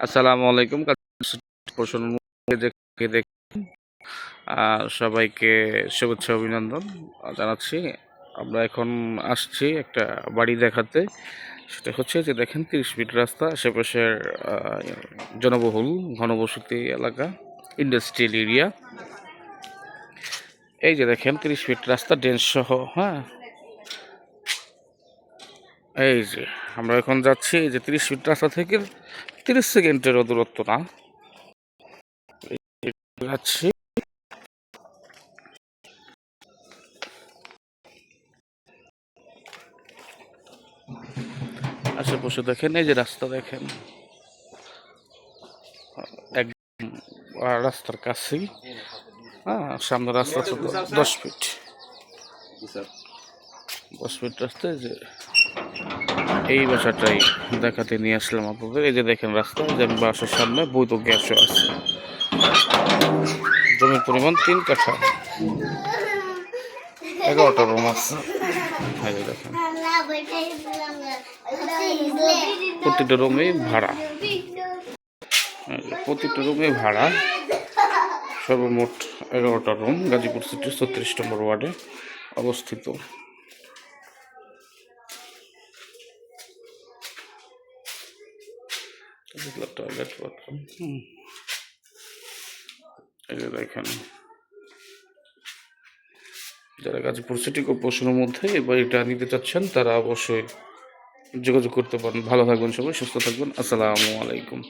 আসসালামু আলাইকুম। প্রশ্ন সবাইকে শুভেচ্ছা অভিনন্দন জানাচ্ছি। আমরা এখন আসছি একটা বাড়ি দেখাতে। সেটা হচ্ছে যে দেখেন 30 ফিট রাস্তা, আশেপাশের জনবহুল ঘনবসতি এলাকা, ইন্ডাস্ট্রিয়াল এরিয়া। এই যে দেখেন 30 ফিট রাস্তা ড্রেন সহ। হ্যাঁ, এই যে আমরা এখন যাচ্ছি এই যে 30 ফিট রাস্তা থেকে 30 সেকেন্ডেরও দূরত্ব না যাচ্ছি। আশেপাশে দেখেন এই যে রাস্তা দেখেন একদম রাস্তার কাছেই। হ্যাঁ, সামনে রাস্তা ছোট 10 ফিট, 10 ফিট রাস্তায় যে এই বাসাটাই দেখাতে নিয়ে আসলাম আপনাদের। এই যে দেখেন রাস্তা, যে বাসার সামনে বৈধ গ্যাসও আছে। জমির পরিমাণ 3 কাঠা, 11টা রুম আছে। এই যে দেখেন প্রতিটা রুমে ভাড়া, প্রতিটা রুমে ভাড়া। সর্বমোট 11টা রুম, গাজীপুর সিটি 36 নম্বর ওয়ার্ডে অবস্থিত। Toilet bathroom. এই যে দেখেন, যারা গাজীপুর সিটি কর্পোরেশনের মধ্যে এই বাড়িটা নিতে চাচ্ছেন তারা অবশ্যই যোগাযোগ করতে পারেন। ভালো থাকবেন সবাই, সুস্থ থাকবেন। আসসালামু আলাইকুম।